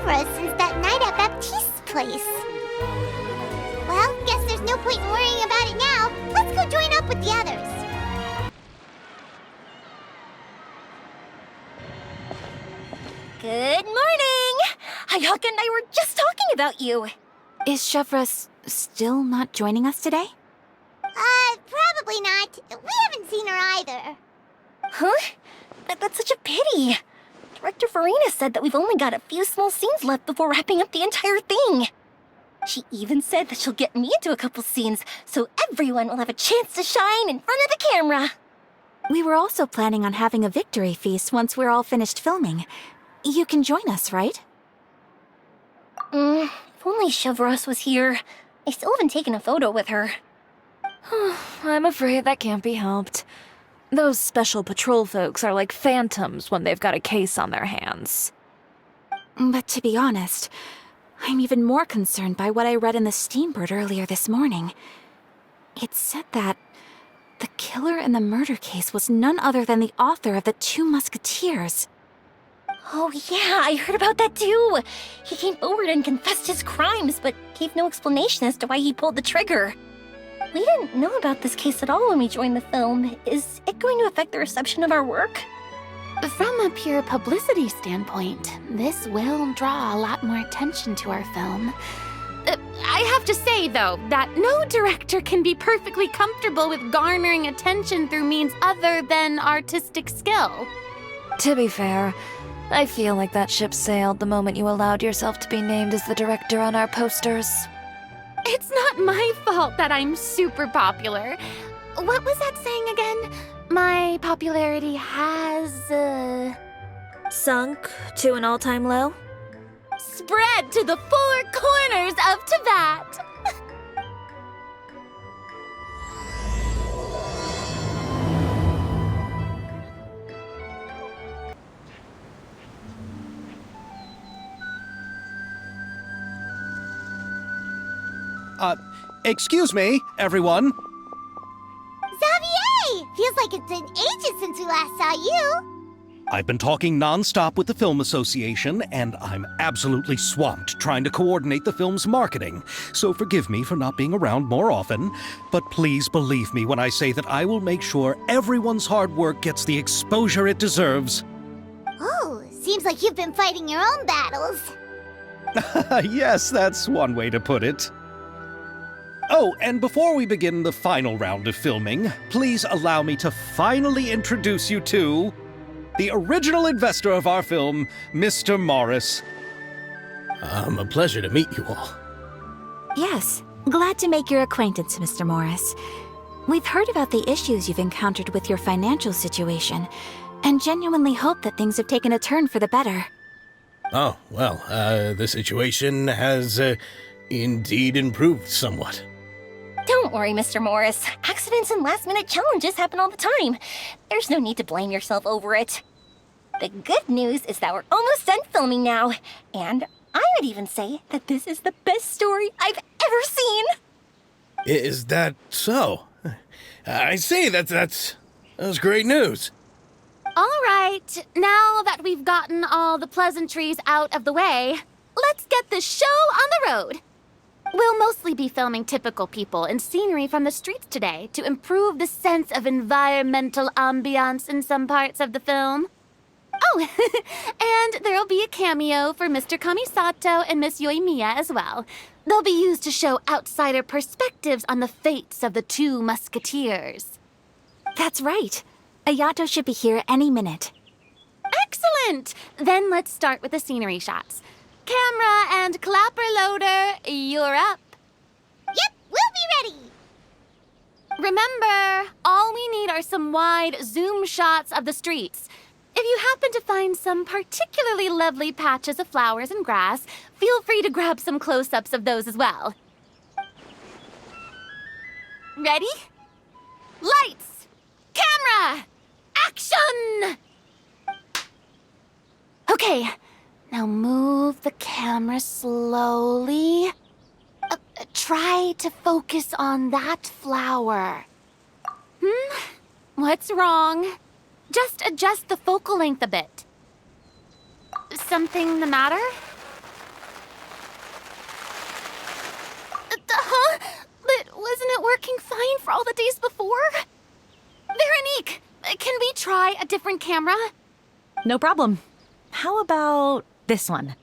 for us since that night at Baptiste's place. Well, guess there's no point in worrying about it now. Let's go join up with the others. Good morning! Hayaka and I were just talking about you. Is Chevra still not joining us today? Probably not. We haven't seen her either. Huh? That's such a pity. Director Farina said that we've only got a few small scenes left before wrapping up the entire thing. She even said that she'll get me into a couple scenes, so everyone will have a chance to shine in front of the camera. We were also planning on having a victory feast once we're all finished filming. You can join us, right? If only Chevra was here. I still haven't taken a photo with her. I'm afraid that can't be helped. Those special patrol folks are like phantoms when they've got a case on their hands. But to be honest, I'm even more concerned by what I read in the Steambird earlier this morning. It said that the killer in the murder case was none other than the author of the Two Musketeers. Oh yeah, I heard about that too. He came forward and confessed his crimes, but gave no explanation as to why he pulled the trigger. We didn't know about this case at all when we joined the film. Is it going to affect the reception of our work? From a pure publicity standpoint, this will draw a lot more attention to our film. I have to say, though, that no director can be perfectly comfortable with garnering attention through means other than artistic skill. To be fair, I feel like that ship sailed the moment you allowed yourself to be named as the director on our posters. It's not my fault that I'm super popular. What was that saying again? My popularity has, Sunk to an all-time low? spread to the four corners of Tempat. Excuse me, everyone. Xavier! Feels like it's been ages since we last saw you. I've been talking nonstop with the Film Association, and I'm absolutely swamped trying to coordinate the film's marketing. So forgive me for not being around more often, but please believe me when I say that I will make sure everyone's hard work gets the exposure it deserves. Oh, seems like you've been fighting your own battles. Yes, that's one way to put it. Oh, and before we begin the final round of filming, please allow me to finally introduce you to the original investor of our film, Mr. Morris. A pleasure to meet you all. Yes, glad to make your acquaintance, Mr. Morris. We've heard about the issues you've encountered with your financial situation, and genuinely hope that things have taken a turn for the better. Oh, well, the situation has indeed improved somewhat. Don't worry, Mr. Morris. Accidents and last-minute challenges happen all the time. There's no need to blame yourself over it. The good news is that we're almost done filming now, and I would even say that this is the best story I've ever seen. Is that so? I see, that's great news. All right, now that we've gotten all the pleasantries out of the way, let's get the show on the road. We'll mostly be filming typical people and scenery from the streets today to improve the sense of environmental ambiance in some parts of the film. Oh, and there'll be a cameo for Mr. Kamisato and Miss Yoimiya as well. They'll be used to show outsider perspectives on the fates of the Two Musketeers. That's right. Ayato should be here any minute. Excellent! Then let's start with the scenery shots. Camera and clapper loader, you're up. Yep, we'll be ready. Remember, all we need are some wide zoom shots of the streets. If you happen to find some particularly lovely patches of flowers and grass, feel free to grab some close-ups of those as well. Ready? Lights! Camera! Action! Okay, now move the camera slowly. Try to focus on that flower. What's wrong? Just adjust the focal length a bit. Something the matter? it working fine for all the days before? Veronique, can we try a different camera? No problem. How about this one?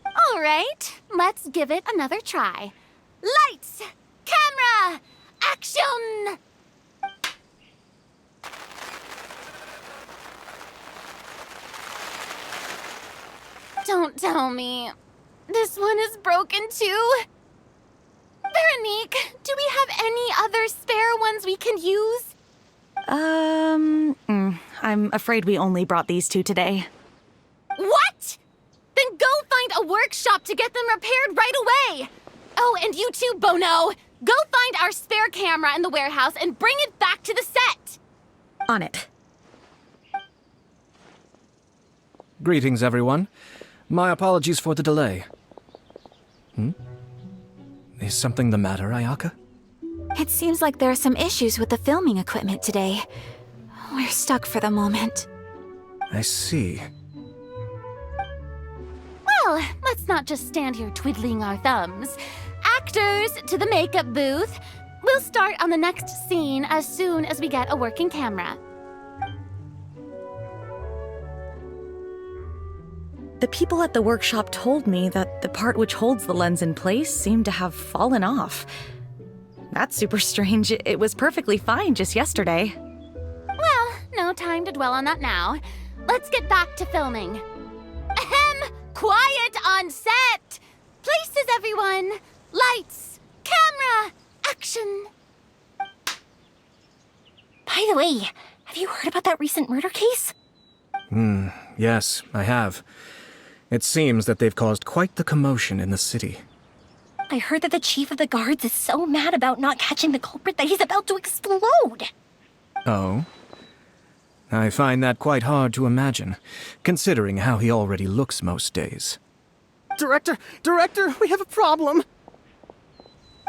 All right, let's give it another try. Lights, camera, action! Don't tell me. This one is broken too? Veronique, do we have any other spare ones we can use? I'm afraid we only brought these two today. What? Then go find a workshop to get them repaired right away. Oh, and you too, Bono. Go find our spare camera in the warehouse and bring it back to the set. On it. Greetings, everyone. My apologies for the delay. Is something the matter, Ayaka? It seems like there are some issues with the filming equipment today. We're stuck for the moment. I see. Well, let's not just stand here twiddling our thumbs. Actors, to the makeup booth. We'll start on the next scene as soon as we get a working camera. The people at the workshop told me that the part which holds the lens in place seemed to have fallen off. That's super strange. It was perfectly fine just yesterday. Well, no time to dwell on that now. Let's get back to filming. Ahem! Quiet on set! Places, everyone! Lights! Camera! Action! By the way, have you heard about that recent murder case? Yes, I have. It seems that they've caused quite the commotion in the city. I heard that the chief of the guards is so mad about not catching the culprit that he's about to explode. Oh? I find that quite hard to imagine, considering how he already looks most days. Director, we have a problem.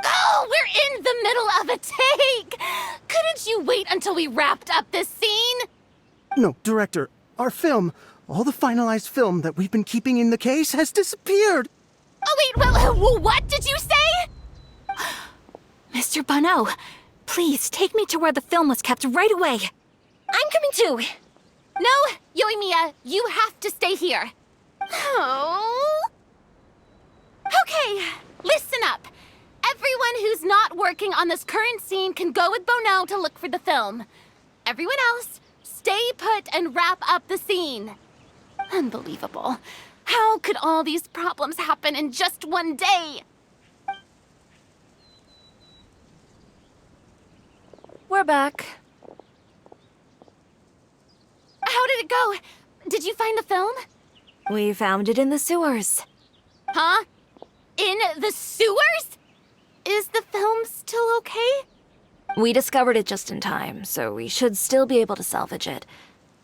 Oh, we're in the middle of a take! Couldn't you wait until we wrapped up this scene? No, Director, our film, all the finalized film that we've been keeping in the case has disappeared. Oh, wait, well, what did you say? Mr. Bono, please take me to where the film was kept right away. I'm coming too. No, Yoimiya, you have to stay here. Oh. Okay, listen up. Everyone who's not working on this current scene can go with Bono to look for the film. Everyone else, stay put and wrap up the scene. Unbelievable. How could all these problems happen in just one day? We're back. How did it go? Did you find the film? We found it in the sewers. Huh? In the sewers? Is the film still okay? We discovered it just in time, so we should still be able to salvage it.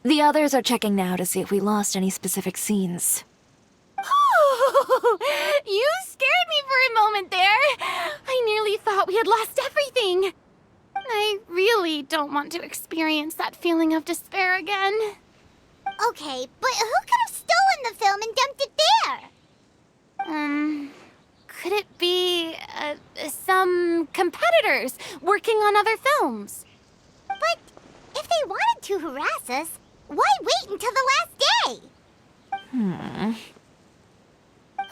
The others are checking now to see if we lost any specific scenes. You scared me for a moment there. I nearly thought we had lost everything. I really don't want to experience that feeling of despair again. Okay, but who could have stolen the film and dumped it there? Could it be, some competitors working on other films? But if they wanted to harass us, why wait until the last day?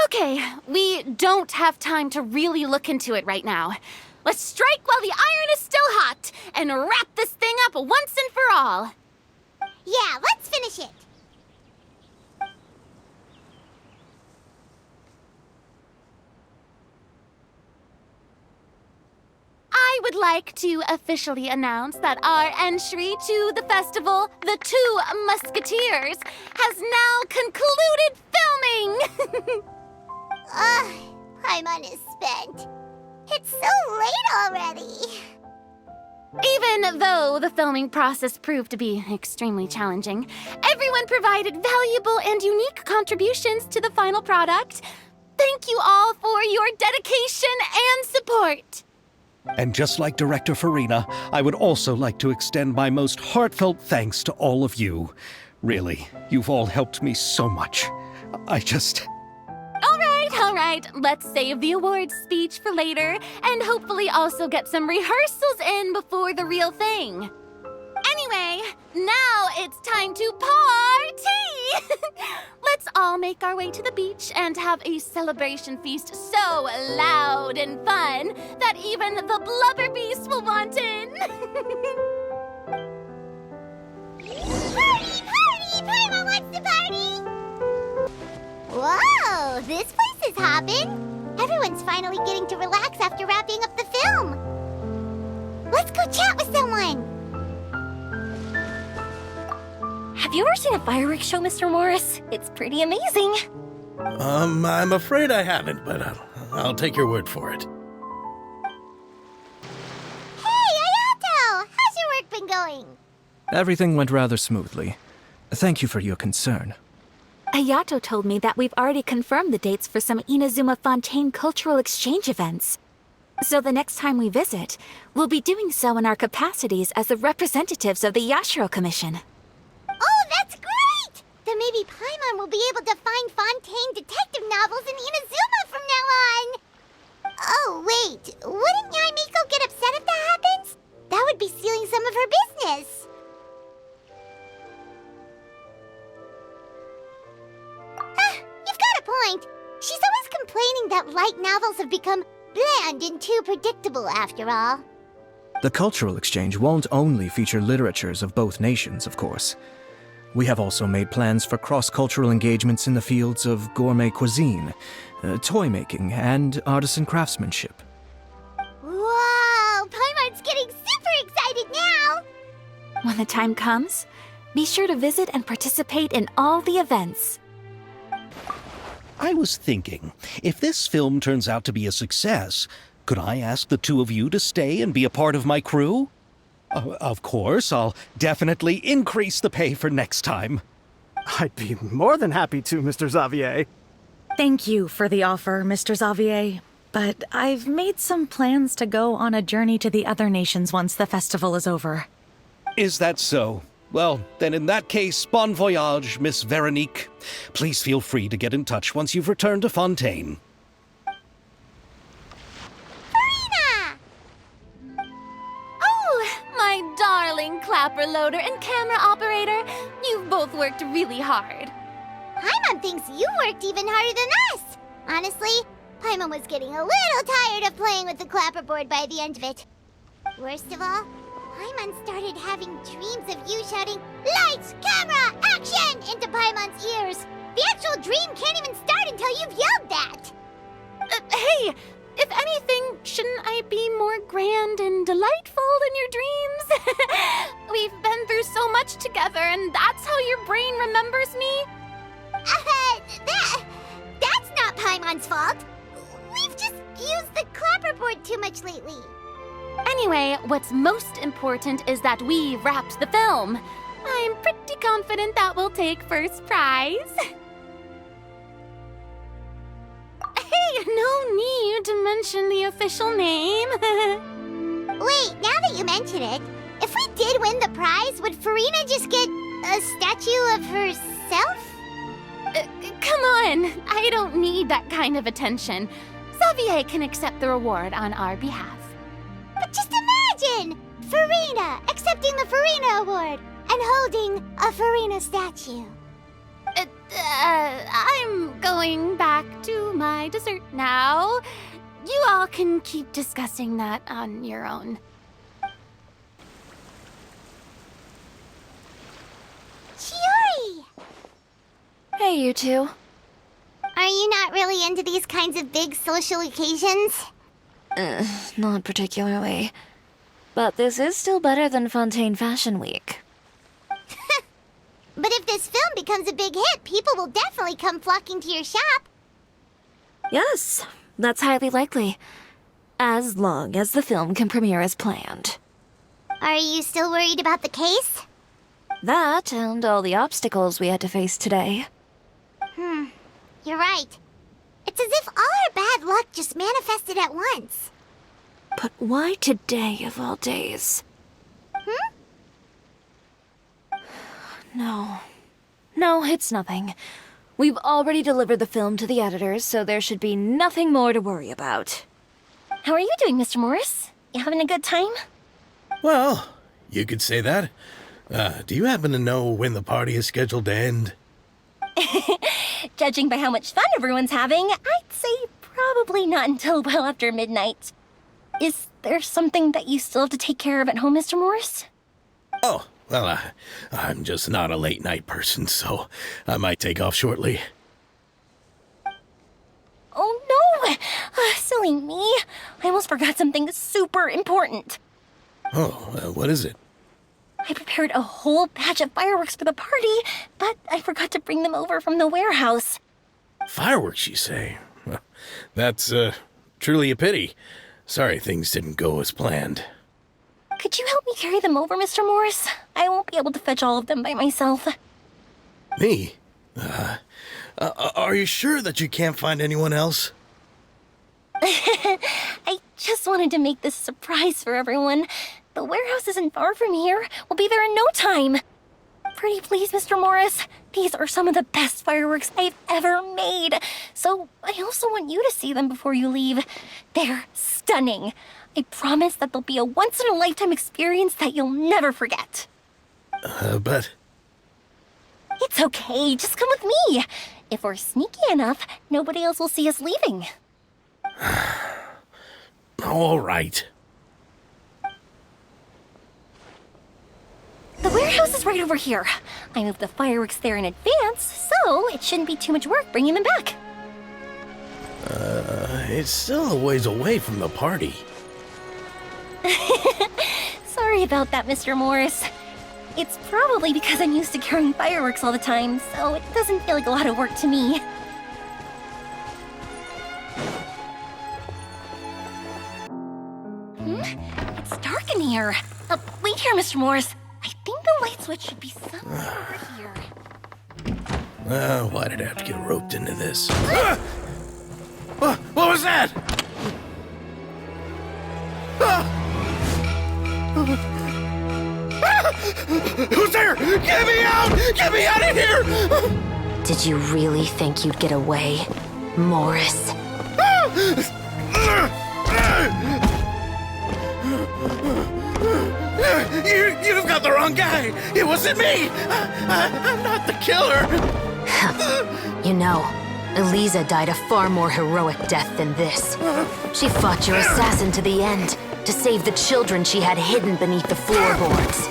Okay, we don't have time to really look into it right now. Let's strike while the iron is still hot and wrap this thing up once and for all. Yeah, let's finish it. I would like to officially announce that our entry to the festival, The Two Musketeers, has now concluded filming! Paimon is spent. It's so late already. Even though the filming process proved to be extremely challenging, everyone provided valuable and unique contributions to the final product. Thank you all for your dedication and support. And just like Director Farina, I would also like to extend my most heartfelt thanks to all of you. Really, you've all helped me so much. All right, let's save the awards speech for later, and hopefully also get some rehearsals in before the real thing. Anyway, now it's time to party! Let's all make our way to the beach and have a celebration feast so loud and fun that even the blubber beast will want in. Party, party! Paimon wants to party! Whoa, this place is hopping. Everyone's finally getting to relax after wrapping up the film. Let's go chat with someone. Have you ever seen a fireworks show, Mr. Morris? It's pretty amazing. I'm afraid I haven't, but I'll take your word for it. Hey, Ayato! How's your work been going? Everything went rather smoothly. Thank you for your concern. Ayato told me that we've already confirmed the dates for some Inazuma Fontaine cultural exchange events. So the next time we visit, we'll be doing so in our capacities as the representatives of the Yashiro Commission. Oh, that's great! Then maybe Paimon will be able to find Fontaine detective novels in Inazuma from now on! Oh, wait. Wouldn't Yaimiko get upset if that happens? That would be stealing some of her business. You've got a point. She's always complaining that light novels have become bland and too predictable after all. The cultural exchange won't only feature literatures of both nations, of course. We have also made plans for cross-cultural engagements in the fields of gourmet cuisine, toy making, and artisan craftsmanship. Whoa! Paimon's getting super excited now! When the time comes, be sure to visit and participate in all the events. I was thinking, if this film turns out to be a success, could I ask the two of you to stay and be a part of my crew? Of course, I'll definitely increase the pay for next time. I'd be more than happy to, Mr. Xavier. Thank you for the offer, Mr. Xavier. But I've made some plans to go on a journey to the other nations once the festival is over. Is that so? Well, then in that case, bon voyage, Miss Veronique. Please feel free to get in touch once you've returned to Fontaine. My darling clapper loader and camera operator, you've both worked really hard. Paimon thinks you worked even harder than us. Honestly, Paimon was getting a little tired of playing with the clapperboard by the end of it. Worst of all, Paimon started having dreams of you shouting, "Lights, camera, action!" into Paimon's ears. The actual dream can't even start until you've yelled that. Hey, if anything, shouldn't I be more grand and delightful in your dreams? We've been through so much together, and that's how your brain remembers me? That's not Paimon's fault. We've just used the clapperboard too much lately. Anyway, what's most important is that we wrapped the film. I'm pretty confident that we'll take first prize. Hey, no need to mention the official name. Wait, now that you mention it, if we did win the prize, would Farina just get a statue of herself? Come on, I don't need that kind of attention. Xavier can accept the reward on our behalf. But just imagine! Farina accepting the Farina Award and holding a Farina statue. I'm going back to my dessert now. You all can keep discussing that on your own. Chiori! Hey, you two. Are you not really into these kinds of big social occasions? Not particularly. But this is still better than Fontaine Fashion Week. But if this film becomes a big hit, people will definitely come flocking to your shop. Yes, that's highly likely. As long as the film can premiere as planned. Are you still worried about the case? That and all the obstacles we had to face today. You're right. It's as if all our bad luck just manifested at once. But why today of all days? No, it's nothing. We've already delivered the film to the editors, so there should be nothing more to worry about. How are you doing, Mr. Morris? You having a good time? Well, you could say that. Do you happen to know when the party is scheduled to end? Judging by how much fun everyone's having, I'd say probably not until well after midnight. Is there something that you still have to take care of at home, Mr. Morris? Oh, well, I'm just not a late night person, so I might take off shortly. Oh no! Silly me. I almost forgot something super important. Oh, what is it? I prepared a whole batch of fireworks for the party, but I forgot to bring them over from the warehouse. Fireworks, you say? Well, that's, truly a pity. Sorry things didn't go as planned. Could you help me carry them over, Mr. Morris? I won't be able to fetch all of them by myself. Me? Are you sure that you can't find anyone else? I just wanted to make this a surprise for everyone. The warehouse isn't far from here. We'll be there in no time. Pretty please, Mr. Morris. These are some of the best fireworks I've ever made. So I also want you to see them before you leave. They're stunning. I promise that they'll be a once-in-a-lifetime experience that you'll never forget. But... It's okay. Just come with me. If we're sneaky enough, nobody else will see us leaving. All right. The warehouse is right over here. I moved the fireworks there in advance, so it shouldn't be too much work bringing them back. It's still a ways away from the party. Sorry about that, Mr. Morris. It's probably because I'm used to carrying fireworks all the time, so it doesn't feel like a lot of work to me. It's dark in here. Wait here, Mr. Morris. I think the light switch should be somewhere over here. Why did I have to get roped into this? What was that? Who's there? Get me out! Get me out of here! Did you really think you'd get away, Morris? You've got the wrong guy! It wasn't me! I'm not the killer! You know, Eliza died a far more heroic death than this. She fought your assassin to the end, to save the children she had hidden beneath the floorboards.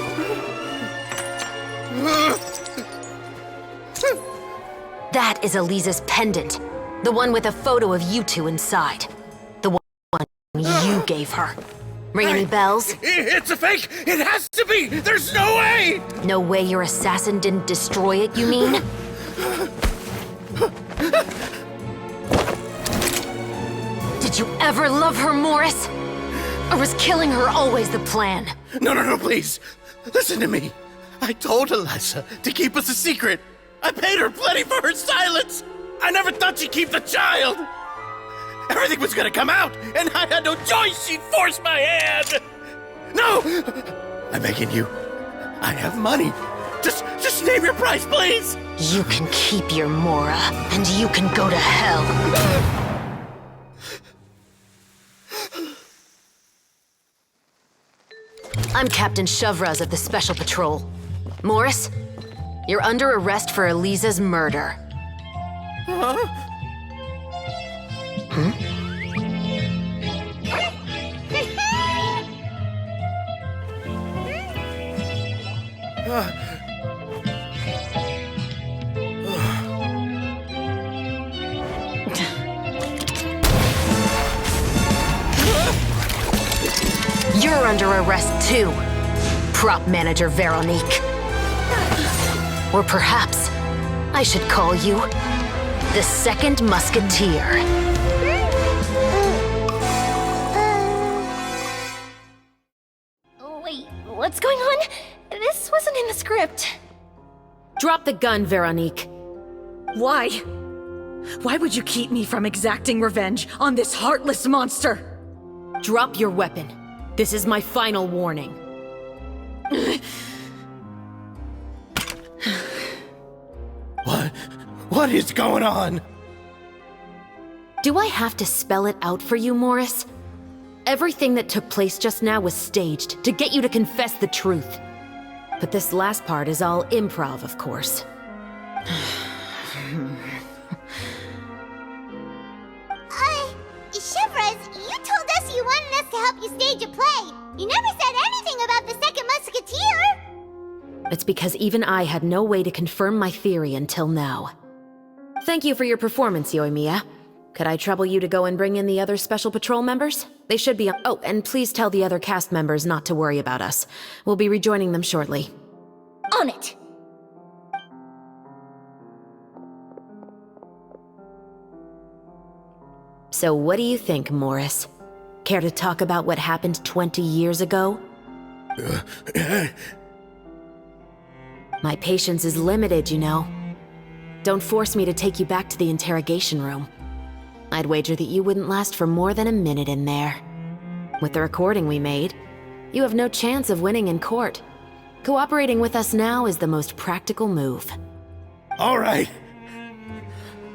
That is Eliza's pendant, the one with a photo of you two inside. The one you gave her. Ring any bells? It's a fake! It has to be! There's no way! No way your assassin didn't destroy it, you mean? Did you ever love her, Morris? Or was killing her always the plan? No, please. Listen to me. I told Eliza to keep us a secret. I paid her plenty for her silence. I never thought she'd keep the child. Everything was gonna come out, and I had no choice. She'd force my hand. No! I'm begging you. I have money. Just name your price, please. You can keep your Mora, and you can go to hell. I'm Captain Shovraz of the Special Patrol. Morris, you're under arrest for Eliza's murder. You're under arrest too, prop manager Veronique. Or perhaps I should call you the Second Musketeer. Wait, what's going on? This wasn't in the script. Drop the gun, Veronique. Why? Why would you keep me from exacting revenge on this heartless monster? Drop your weapon. This is my final warning. What What is going on? Do I have to spell it out for you, Morris? Everything that took place just now was staged to get you to confess the truth. But this last part is all improv, of course. Chevrolet, you told us you wanted us to help you stage a play. You never said anything about the Second Musketeer. It's because even I had no way to confirm my theory until now. Thank you for your performance, Yoimiya. Could I trouble you to go and bring in the other Special Patrol members? They should be on— Oh, and please tell the other cast members not to worry about us. We'll be rejoining them shortly. On it! So what do you think, Morris? Care to talk about what happened 20 years ago? My patience is limited, you know. Don't force me to take you back to the interrogation room. I'd wager that you wouldn't last for more than a minute in there. With the recording we made, you have no chance of winning in court. Cooperating with us now is the most practical move. All right.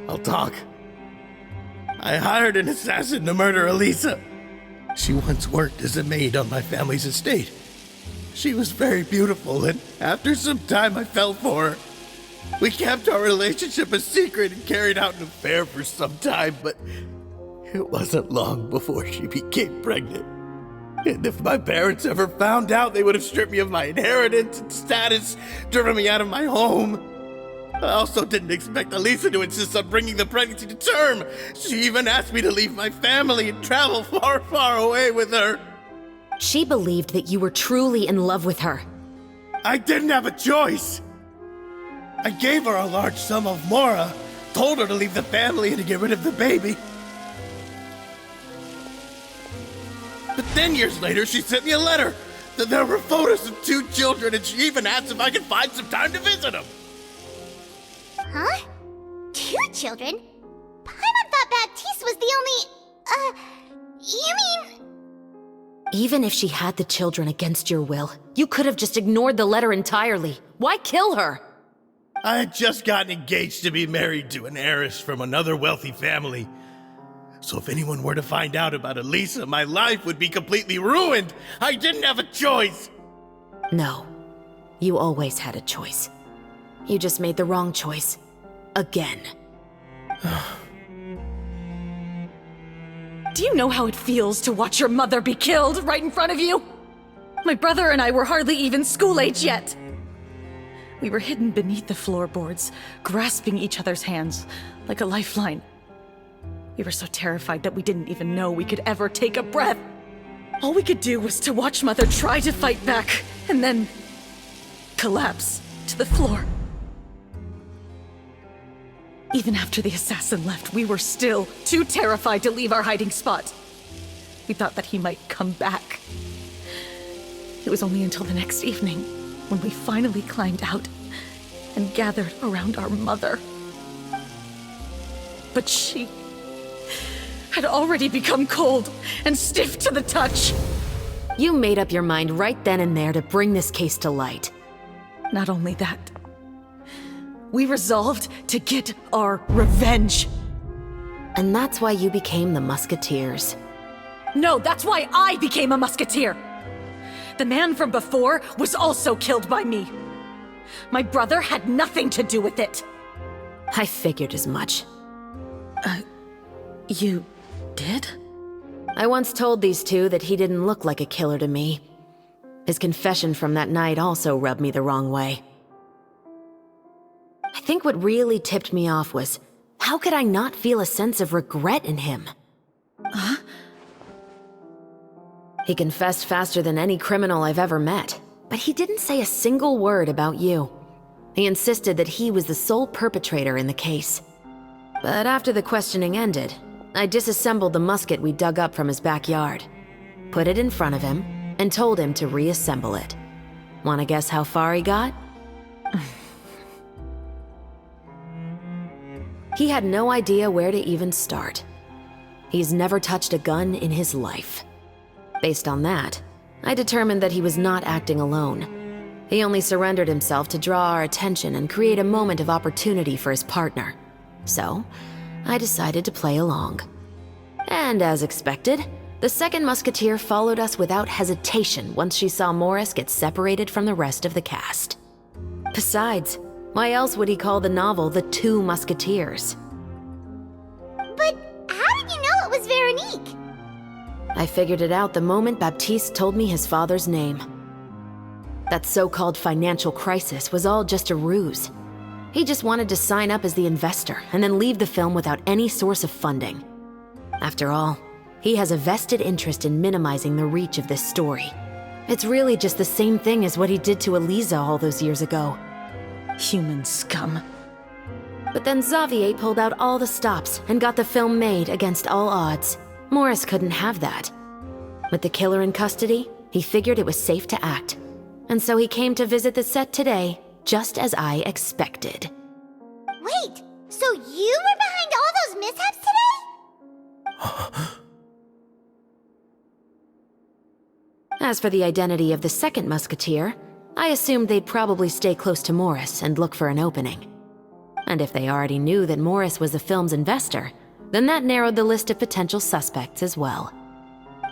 I'll talk. I hired an assassin to murder Elisa. She once worked as a maid on my family's estate. She was very beautiful, and after some time I fell for her. We kept our relationship a secret and carried out an affair for some time, but it wasn't long before she became pregnant. And if my parents ever found out, they would have stripped me of my inheritance and status, driven me out of my home. I also didn't expect Elisa to insist on bringing the pregnancy to term. She even asked me to leave my family and travel far, far away with her. She believed that you were truly in love with her. I didn't have a choice. I gave her a large sum of mora, told her to leave the family and to get rid of the baby. But then years later, she sent me a letter. There were photos of 2 children, and she even asked if I could find some time to visit them. Huh? 2 children? Paimon thought Baptiste was the only... You mean... Even if she had the children against your will, you could have just ignored the letter entirely. Why kill her? I had just gotten engaged to be married to an heiress from another wealthy family. So if anyone were to find out about Elisa, my life would be completely ruined. I didn't have a choice. No. You always had a choice. You just made the wrong choice. Again. Do you know how it feels to watch your mother be killed right in front of you? My brother and I were hardly even school age yet. We were hidden beneath the floorboards, grasping each other's hands like a lifeline. We were so terrified that we didn't even know we could ever take a breath. All we could do was to watch Mother try to fight back, and then collapse to the floor. Even after the assassin left, we were still too terrified to leave our hiding spot. We thought that he might come back. It was only until the next evening when we finally climbed out and gathered around our mother. But she had already become cold and stiff to the touch. You made up your mind right then and there to bring this case to light. Not only that, we resolved to get our revenge. And that's why you became the Musketeers. No, that's why I became a musketeer. The man from before was also killed by me. My brother had nothing to do with it. I figured as much. You did? I once told these two that he didn't look like a killer to me. His confession from that night also rubbed me the wrong way. I think what really tipped me off was, how could I not feel a sense of regret in him? Huh? He confessed faster than any criminal I've ever met, but he didn't say a single word about you. He insisted that he was the sole perpetrator in the case. But after the questioning ended, I disassembled the musket we dug up from his backyard, put it in front of him, and told him to reassemble it. Wanna guess how far he got? He had no idea where to even start. He's never touched a gun in his life. Based on that, I determined that he was not acting alone. He only surrendered himself to draw our attention and create a moment of opportunity for his partner. So, I decided to play along. And as expected, the second musketeer followed us without hesitation once she saw Morris get separated from the rest of the cast. Besides, why else would he call the novel The Two Musketeers? But how did you know it was Veronique? I figured it out the moment Baptiste told me his father's name. That so-called financial crisis was all just a ruse. He just wanted to sign up as the investor and then leave the film without any source of funding. After all, he has a vested interest in minimizing the reach of this story. It's really just the same thing as what he did to Eliza all those years ago. Human scum. But then Xavier pulled out all the stops and got the film made against all odds. Morris couldn't have that. With the killer in custody, he figured it was safe to act. And so he came to visit the set today, just as I expected. Wait, so you were behind all those mishaps today? As for the identity of the second musketeer, I assumed they'd probably stay close to Morris and look for an opening. And if they already knew that Morris was the film's investor, then that narrowed the list of potential suspects as well.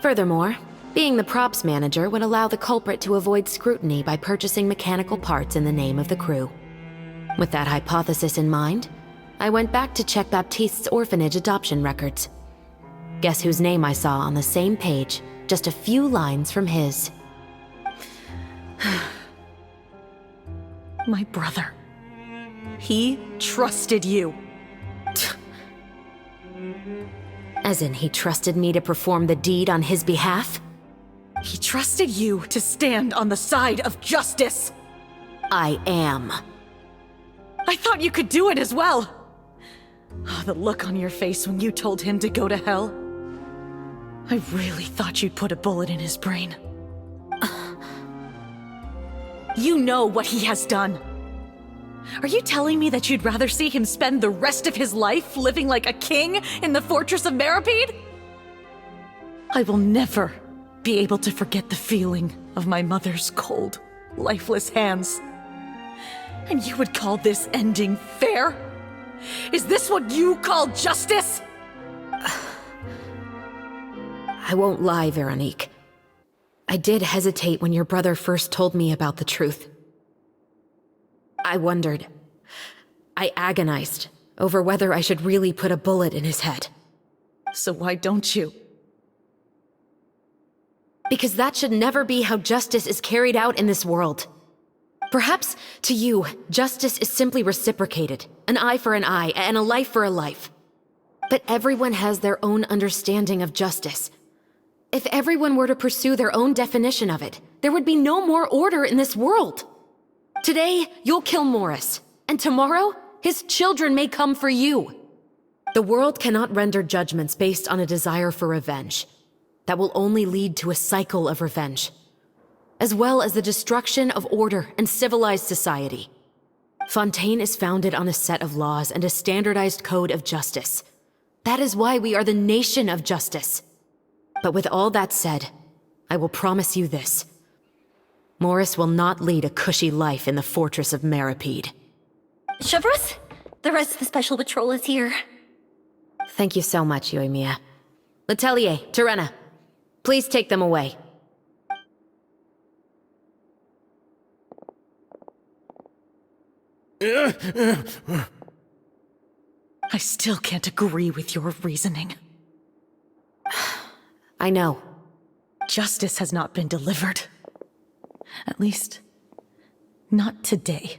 Furthermore, being the props manager would allow the culprit to avoid scrutiny by purchasing mechanical parts in the name of the crew. With that hypothesis in mind, I went back to check Baptiste's orphanage adoption records. Guess whose name I saw on the same page, just a few lines from his. My brother. He trusted you. As in, he trusted me to perform the deed on his behalf? He trusted you to stand on the side of justice. I am. I thought you could do it as well. Oh, the look on your face when you told him to go to hell. I really thought you'd put a bullet in his brain. You know what he has done. Are you telling me that you'd rather see him spend the rest of his life living like a king in the fortress of Meripede? I will never be able to forget the feeling of my mother's cold, lifeless hands. And you would call this ending fair? Is this what you call justice? I won't lie, Veronique. I did hesitate when your brother first told me about the truth. I wondered. I agonized over whether I should really put a bullet in his head. So why don't you? Because that should never be how justice is carried out in this world. Perhaps, to you, justice is simply reciprocated. An eye for an eye, and a life for a life. But everyone has their own understanding of justice. If everyone were to pursue their own definition of it, there would be no more order in this world. Today, you'll kill Morris, and tomorrow, his children may come for you. The world cannot render judgments based on a desire for revenge. That will only lead to a cycle of revenge, as well as the destruction of order and civilized society. Fontaine is founded on a set of laws and a standardized code of justice. That is why we are the nation of justice. But with all that said, I will promise you this. Morris will not lead a cushy life in the fortress of Meripede. Chevreuse, the rest of the special patrol is here. Thank you so much, Yoimiya. Letelier, Terena, please take them away. I still can't agree with your reasoning. I know. Justice has not been delivered. At least, not today.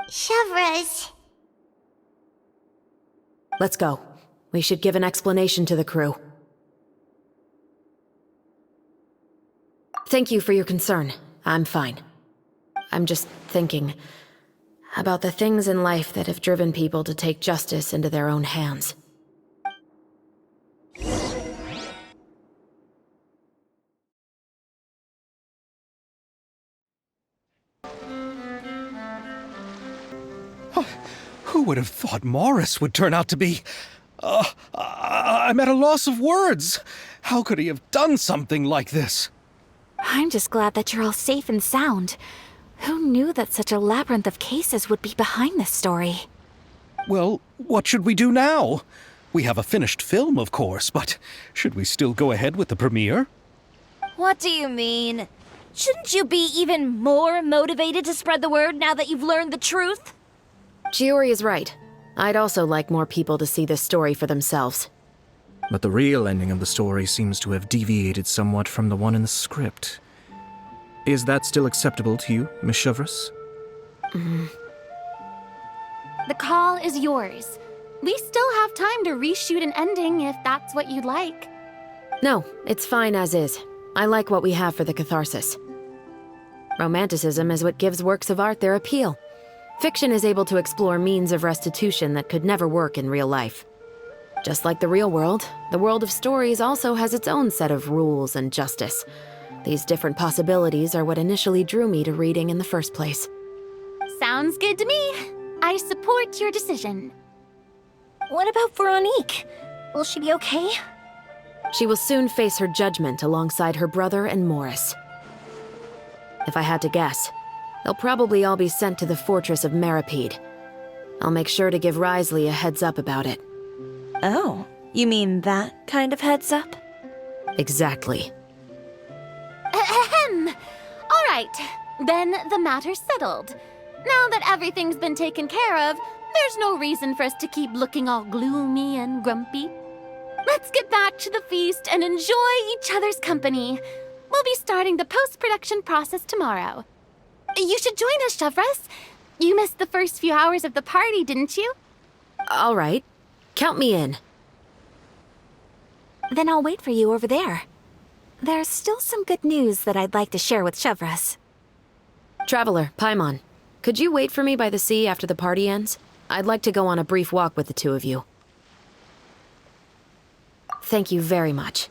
Chevreuse. Let's go. We should give an explanation to the crew. Thank you for your concern. I'm fine. I'm just thinking about the things in life that have driven people to take justice into their own hands. Who would have thought Morris would turn out to be... I'm at a loss of words. How could he have done something like this? I'm just glad that you're all safe and sound. Who knew that such a labyrinth of cases would be behind this story? Well, what should we do now? We have a finished film, of course, but should we still go ahead with the premiere? What do you mean? Shouldn't you be even more motivated to spread the word now that you've learned the truth? Chiori is right. I'd also like more people to see this story for themselves. But the real ending of the story seems to have deviated somewhat from the one in the script. Is that still acceptable to you, Miss Chevreuse? The call is yours. We still have time to reshoot an ending if that's what you'd like. No, it's fine as is. I like what we have for the catharsis. Romanticism is what gives works of art their appeal. Fiction is able to explore means of restitution that could never work in real life. Just like the real world, the world of stories also has its own set of rules and justice. These different possibilities are what initially drew me to reading in the first place. Sounds good to me. I support your decision. What about Veronique? Will she be okay? She will soon face her judgment alongside her brother and Morris. If I had to guess, they'll probably all be sent to the fortress of Meripede. I'll make sure to give Risley a heads up about it. Oh, you mean that kind of heads up? Exactly. Ahem. All right, then the matter's settled. Now that everything's been taken care of, there's no reason for us to keep looking all gloomy and grumpy. Let's get back to the feast and enjoy each other's company. We'll be starting the post-production process tomorrow. You should join us, Chevreuse. You missed the first few hours of the party, didn't you? All right. Count me in. Then I'll wait for you over there. There's still some good news that I'd like to share with Chevreuse. Traveler, Paimon, could you wait for me by the sea after the party ends? I'd like to go on a brief walk with the two of you. Thank you very much.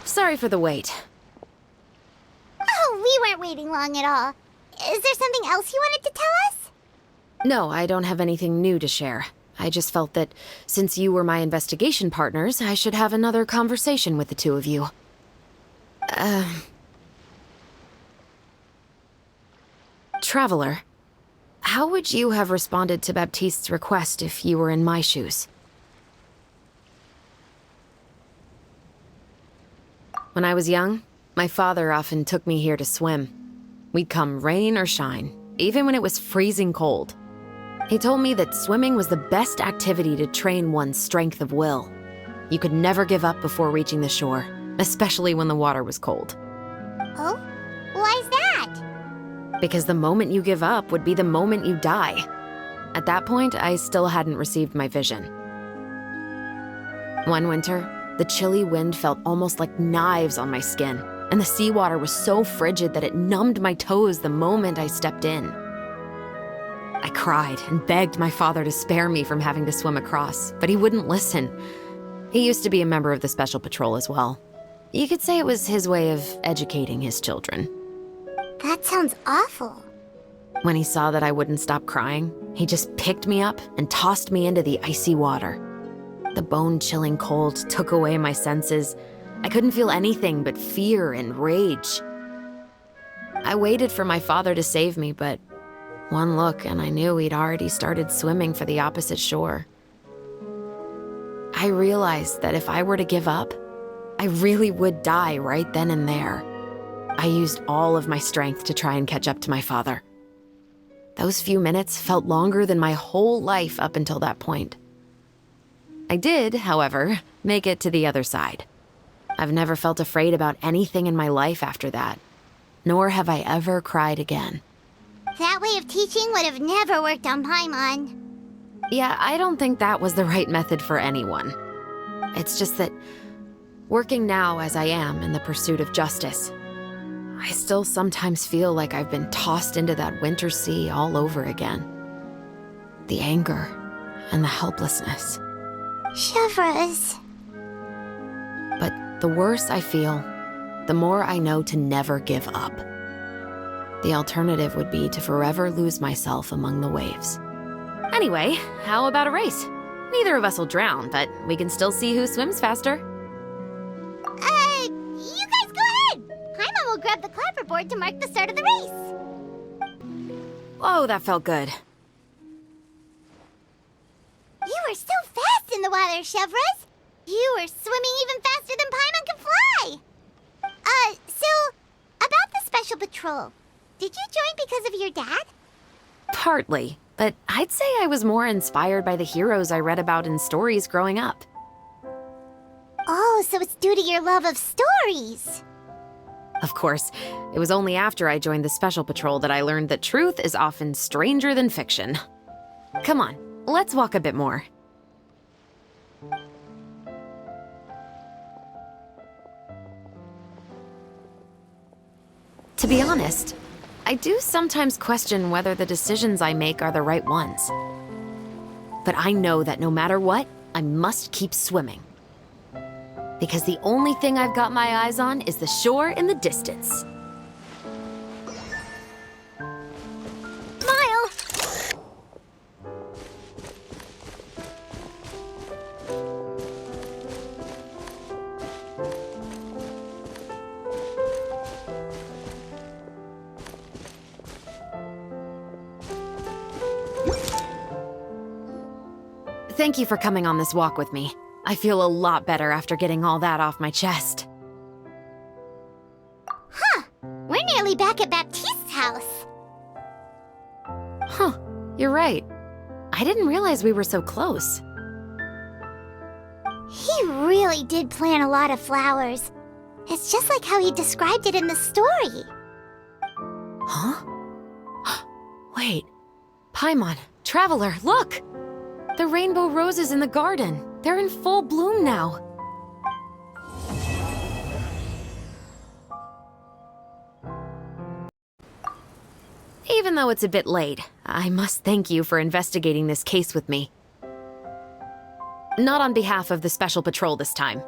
Sorry for the wait. Oh, we weren't waiting long at all. Is there something else you wanted to tell us? No, I don't have anything new to share. I just felt that since you were my investigation partners, I should have another conversation with the two of you. Traveler, how would you have responded to Baptiste's request if you were in my shoes? When I was young, my father often took me here to swim. We'd come rain or shine, even when it was freezing cold. He told me that swimming was the best activity to train one's strength of will. You could never give up before reaching the shore, especially when the water was cold. Oh? Why's that? Because the moment you give up would be the moment you die. At that point, I still hadn't received my vision. One winter, the chilly wind felt almost like knives on my skin, and the seawater was so frigid that it numbed my toes the moment I stepped in. I cried and begged my father to spare me from having to swim across, but he wouldn't listen. He used to be a member of the Special Patrol as well. You could say it was his way of educating his children. That sounds awful. When he saw that I wouldn't stop crying, he just picked me up and tossed me into the icy water. The bone-chilling cold took away my senses. I couldn't feel anything but fear and rage. I waited for my father to save me, but one look and I knew he'd already started swimming for the opposite shore. I realized that if I were to give up, I really would die right then and there. I used all of my strength to try and catch up to my father. Those few minutes felt longer than my whole life up until that point. I did, however, make it to the other side. I've never felt afraid about anything in my life after that, nor have I ever cried again. That way of teaching would have never worked on Paimon. Yeah, I don't think that was the right method for anyone. It's just that, working now as I am in the pursuit of justice, I still sometimes feel like I've been tossed into that winter sea all over again. The anger and the helplessness. Chevreuse. But the worse I feel, the more I know to never give up. The alternative would be to forever lose myself among the waves. Anyway, how about a race? Neither of us will drown, but we can still see who swims faster. You guys go ahead! Paimon will grab the clapperboard to mark the start of the race. Oh, that felt good. You were so fast in the water, Chevreuse! You were swimming even faster than Paimon can fly! So, about the Special Patrol, did you join because of your dad? Partly, but I'd say I was more inspired by the heroes I read about in stories growing up. Oh, so it's due to your love of stories. Of course, it was only after I joined the Special Patrol that I learned that truth is often stranger than fiction. Come on, let's walk a bit more. To be honest, I do sometimes question whether the decisions I make are the right ones. But I know that no matter what, I must keep swimming. Because the only thing I've got my eyes on is the shore in the distance. Smile! Thank you for coming on this walk with me. I feel a lot better after getting all that off my chest. Huh. We're nearly back at Baptiste's house. Huh, you're right. I didn't realize we were so close. He really did plant a lot of flowers. It's just like how he described it in the story. Huh? Wait. Paimon, Traveler, look! The rainbow roses in the garden. They're in full bloom now. Even though it's a bit late, I must thank you for investigating this case with me. Not on behalf of the Special Patrol this time.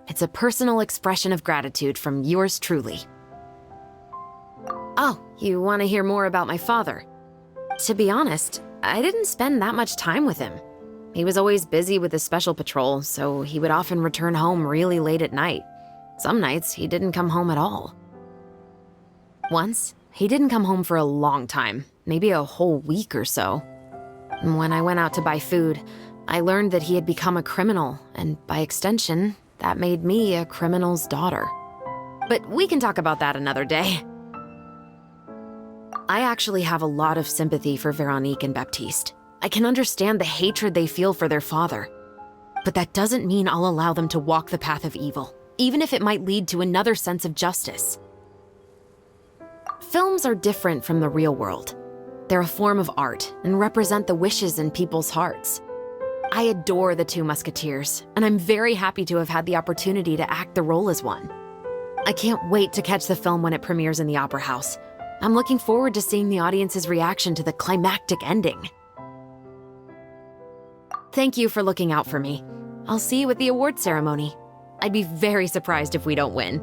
It's a personal expression of gratitude from yours truly. Oh, you want to hear more about my father? To be honest, I didn't spend that much time with him. He was always busy with the Special Patrol, so he would often return home really late at night. Some nights, he didn't come home at all. Once, he didn't come home for a long time, maybe a whole week or so. When I went out to buy food, I learned that he had become a criminal, and by extension, that made me a criminal's daughter. But we can talk about that another day. I actually have a lot of sympathy for Veronique and Baptiste. I can understand the hatred they feel for their father. But that doesn't mean I'll allow them to walk the path of evil, even if it might lead to another sense of justice. Films are different from the real world. They're a form of art and represent the wishes in people's hearts. I adore the Two Musketeers, and I'm very happy to have had the opportunity to act the role as one. I can't wait to catch the film when it premieres in the Opera House. I'm looking forward to seeing the audience's reaction to the climactic ending. Thank you for looking out for me. I'll see you at the award ceremony. I'd be very surprised if we don't win.